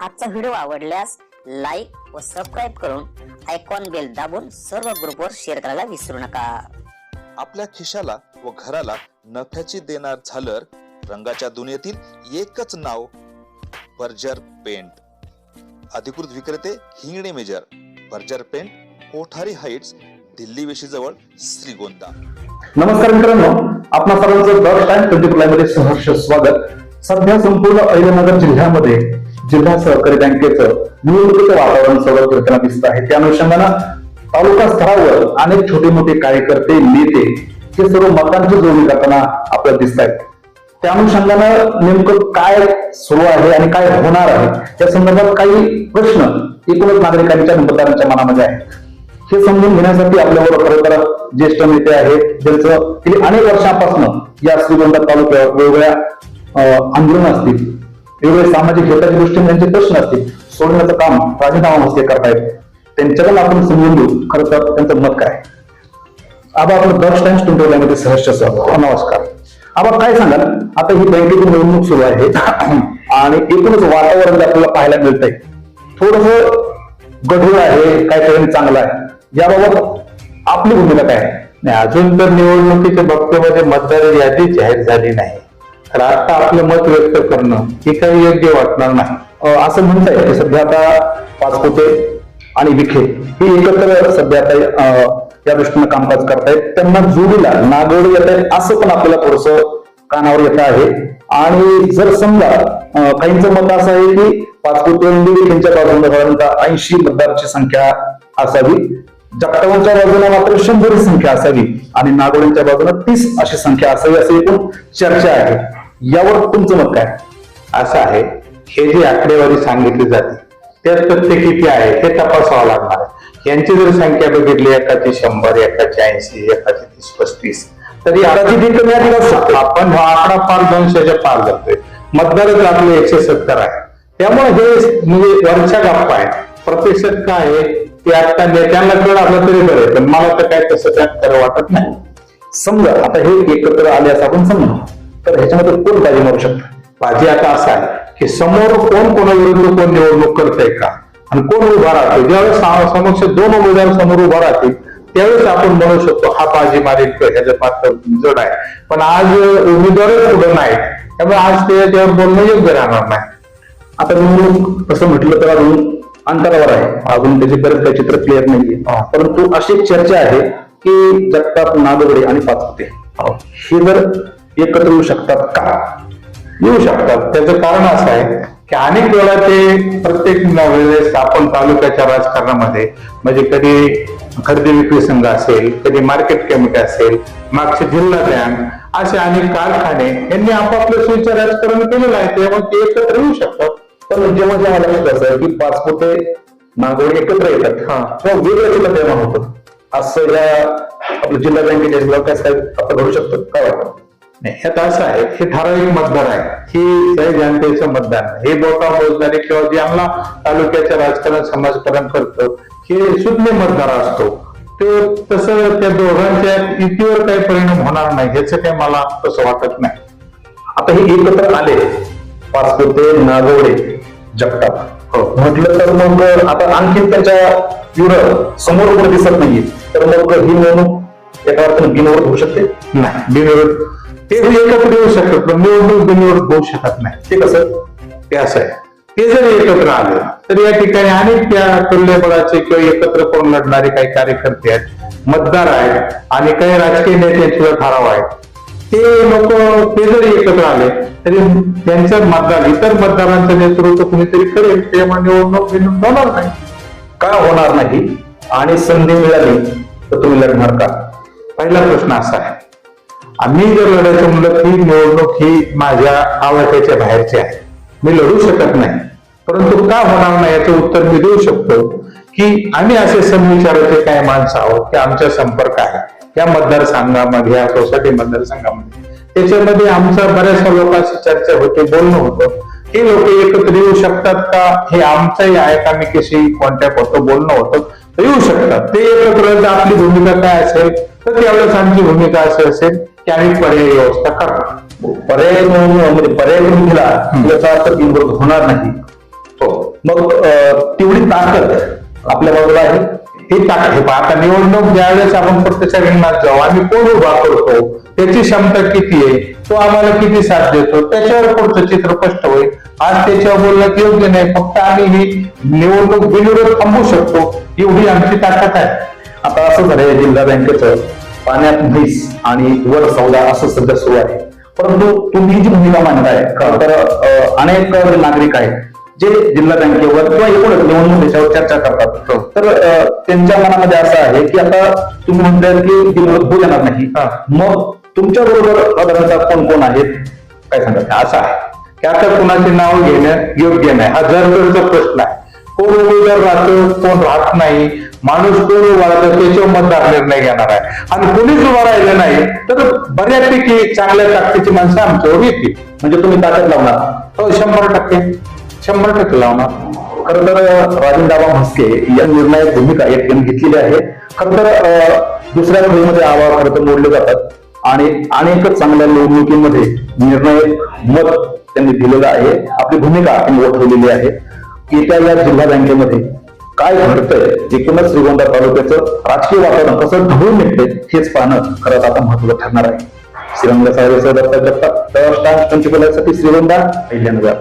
आजचा व्हिडिओ आवडल्यास लाईक व सबस्क्राईब करून आयकॉन बेल दाबून सर्व ग्रुपवर शेअर करायला विसरू नका। आपल्या खिशाला व घराला नफ्याची देणार झालर रंगाच्या दुनियेतील एकच नाव बर्जर पेंट। अधिकृत विक्रेते Hingane major, Berger Paint, Kothari Heights, Delhi वेशीजवळ, श्रीगोंदा। नमस्कार मित्रांनो, आपणा सर्वांचं द टाइम्स 24 मध्ये सहर्ष स्वागत। सध्या संपूर्ण अहिल्यानगर जिल्ह्यामध्ये जिल्हा सहकारी बँकेचं निवडणुकीचं वातावरण सर्व फिरताना दिसत आहे। त्या अनुषंगानं तालुका स्तरावर अनेक छोटे मोठे कार्यकर्ते, नेते हे सर्व मतांची जोडणी करताना आपल्याला दिसत आहेत। त्या अनुषंगानं नेमकं काय सुरू आहे आणि काय होणार आहे या संदर्भात काही प्रश्न एकूणच नागरिकांच्या मतदारांच्या मनामध्ये आहेत। हे समजून घेण्यासाठी आपल्याबरोबर खरोखर ज्येष्ठ नेते आहेत, ज्यांचं गेली अनेक वर्षांपासून या श्रीगोंदा तालुक्यावर वेगवेगळ्या आंदोलन असतील, वेगवेगळे सामाजिक हिताच्या दृष्टीने त्यांचे प्रश्न असतील, सोडण्याचं काम राजीनामा मस्ते करतायत। त्यांच्याकडून आपण समजून घेऊ खरं तर त्यांचं मत काय। आबा, आपण द टाइम्स 24 मध्ये सहर्ष स्वागत। नमस्कार आबा, काय सांगाल, आता ही बँकेची निवडणूक सुरू आहे आणि एकूणच वातावरण आपल्याला पाहायला मिळतंय थोडस गढूळ आहे, काय काही चांगलं आहे, याबाबत आपली भूमिका काय आहे? नाही, अजून तर निवडणुकीच्या बाबतीमध्ये मतदार यादी जाहीर झाली नाही, तर आता आपलं मत व्यक्त करणं हे काही योग्य वाटणार नाही। असं म्हणताय की सध्या आता पाचपुते आणि विखे हे एकत्र सध्या आता या दृष्टीनं कामकाज करतायत, त्यांना जोडीला नागोडी येत आहेत असं पण आपल्याला थोडस कानावर येत आहे। आणि जर समजा काहींचं मत असं आहे की पाचपुते आणि विखेंच्या बाजूने साधारणतः 80 मतदारांची संख्या असावी, जगतावांच्या बाजूला मात्र 100 ही संख्या असावी आणि नागोड्यांच्या बाजूला 30 अशी संख्या असावी अशी एकूण चर्चा आहे। यावर तुमचं मत काय? असं आहे, हे जी आकडेवारी सांगितली जाते त्यात तथ्य किती आहे हे तपासावं लागणार आहे। यांची जर संख्या बघितली, एकाची 100, एकाची 80, एकाची 30-35, तरी आपण हा आकडा पार 200च्या पार जातोय। मतदारच आपले 170 आहे, त्यामुळे हे म्हणजे वरच्या गप्पा आहे। प्रतिशत काय आहे ते आता नेत्यांना कळलं तरी बरं, पण मला तर काय तसं काय खरं वाटत नाही। समजा आता हे एकत्र आले असं आपण समजू, तर ह्याच्यामध्ये कोण बाजी मारू शकतं? बाजी आता असं आहे की समोर कोण कोणाविरुद्ध कोण निवडणूक करतंय का आणि कोण उभा राहतो। ज्यावेळेस समक्ष 2 उमेदवार समोर उभा राहतील त्यावेळेस आपण म्हणू शकतो हा बाजी मारेल ह्याचं पात्र जड आहे। पण आज उमेदवारच पुढे नाही, त्यामुळे आज ते त्याच्यावर बोलणं योग्य राहणार नाही। आता निवडणूक असं म्हटलं तर अजून अंतरावर आहे, अजून त्याचे बरेच काही चित्र क्लिअर नाहीये, परंतु अशी चर्चा आहे की जगताप, नागोडे आणि पाचपुते हे जर एकत्र येऊ शकतात का? येऊ शकतात। त्याचं कारण असं आहे की अनेक वेळा ते प्रत्येक वेळेस आपण तालुक्याच्या राजकारणामध्ये म्हणजे कधी खरेदी विक्री संघ असेल, कधी मार्केट कमिटी असेल, मागचे जिल्हा बँक, असे अनेक कारखाने यांनी आपापलं स्वच्छ राजकारण केलेलं आहे, तेव्हा ते एकत्र येऊ शकतात। पण जेव्हा जेव्हा लक्षात असं की पाचपुते, नागोडे एकत्र येतात तेव्हा वेगळं चित्र निर्माण होतं, असं या आपल्या जिल्हा बँकेच्या विकास काय आपण घडू शकतो काय वाटतं? नाही, ह्यात असं आहे, हे ठराविक मतदार आहे, ही जनतेचं मतदान आहे। हे बोटा मोजणारे किंवा ज्यांना तालुक्याच्या राजकारण समाजकारण करतं हे शून्य मतदार असतो, ते तसं त्या दोघांच्या युतीवर काही परिणाम होणार नाही ह्याचं काही मला तसं वाटत नाही। आता हे एकत्र आले पाचपुते, नागोडे, जगताप म्हटलं तर मग आता आणखी त्याच्या विरोध समोर पुढे दिसत नाहीये, तर मग ही निवडणूक एका अर्थाने बिनविरोध होऊ शकते? नाही, बिनविरोध ते एकत्र येऊ शकतात, पण निवडणूक बिनविरोध होऊ शकत नाही। ते कसं? ते असं आहे, ते जर एकत्र आले तर या ठिकाणी अनेक त्या तुल्यबळाचे किंवा एकत्र कोण लढणारे काही कार्यकर्ते आहेत, मतदार आहेत आणि काही राजकीय नेत्यांचे ठराव आहेत, ते लोक ते जरी एकत्र आले तरी त्यांचं मतदार इतर मतदारांचं नेतृत्व कुणीतरी करेल, त्यामुळे निवडणूक बिनविरोध होणार नाही। का होणार नाही आणि संधी मिळाली तर तुम्ही लढणार का? पहिला प्रश्न असा आहे, आम्ही जर लढायचं म्हणलं की निवडणूक ही माझ्या आवडत्याच्या बाहेरची आहे, मी लढू शकत नाही, परंतु का होणार नाही याचं उत्तर मी देऊ शकतो की आम्ही असे समविचाराचे काही माणसं आहोत की आमचा संपर्क आहे या मतदारसंघामध्ये, या सोसायटी मतदारसंघामध्ये, त्याच्यामध्ये आमचा बऱ्याचशा लोकांशी चर्चा होते, बोलणं होतं। हे लोक एकत्र येऊ शकतात का हे आमचाही एकामेकीशी कॉन्टॅक्ट होतं, बोलणं होतं, तर येऊ शकतात। ते एकत्र आपली भूमिका काय असेल तर त्यावेळेस आमची भूमिका अशी असेल की आम्ही पर्यायी व्यवस्था करणार। पर्याय म्हणजे पर्याय दिला याचा अर्थ बिनविरोध होणार नाही, हो, मग तेवढी ताकद आपल्या बाजूला आहे. हे आता निवडणूक ज्यावेळेस आपण प्रत्यक्ष रिंगणात जाऊ, आम्ही कोण उभा करतो, त्याची क्षमता किती आहे, तो आम्हाला किती साथ देतो, त्याच्यावर पुढचं चित्र स्पष्ट होईल. आज त्याच्यावर बोलणं योग्य नाही. फक्त आम्ही ही निवडणूक बिनविरोध थांबवू शकतो, एवढी आमची ताकद आहे. आता असं झालंय, जिल्हा बँकेचं पाण्यात म्हैस आणि वर सौदा असं सध्या सुरू आहे. परंतु तुम्ही जी भूमिका मांडताय, खरं तर अनेक नागरिक आहेत जे जिल्हा बँकेवर किंवा एकूणच निवडणूक विषयावर चर्चा करतात. तर त्यांच्या मनामध्ये असं आहे की आता तुम्ही म्हणताय की निवडणूक होऊ देणार नाही, मग तुमच्या बरोबर साधारणतः कोण कोण आहेत, काय सांगतात? असं आहे की आता कुणाचे नाव घेणं योग्य नाही. हा जरचा प्रश्न आहे. कोण उमेदवार राहतो, कोण राहत नाही, माणूस कोण उभा राहतो त्याच्यावर मतदार निर्णय घेणार आहे. आणि कोणीच उभा राहिलं नाही तर बऱ्यापैकी चांगल्या ताकदीची माणसं आमच्यावर येतील. म्हणजे तुम्ही ताकद लावणार? हो, 100% लावणार. खरं तर राजेंद्रबा म्हस्के या निर्णायक भूमिका या ठिकाणी घेतलेली आहे. खरं तर दुसऱ्या खेळीमध्ये आवाज खरं तर मोडले जातात आणि अनेक चांगल्या निवडणुकीमध्ये निर्णायक मत त्यांनी दिलेलं आहे. आपली भूमिका त्यांनी ओळखलेली आहे. येत्या या जिल्हा बँकेमध्ये काय घडतंय, एकूणच श्रीगोंदा तालुक्याचं राजकीय वातावरण कसं ढवळून निघतंय हेच पाहणं खरंच आता महत्त्वाचं ठरणार आहे. श्रीरंग साहेब दत्ता जगताप, श्रीगोंदा, अहिल्यानगर.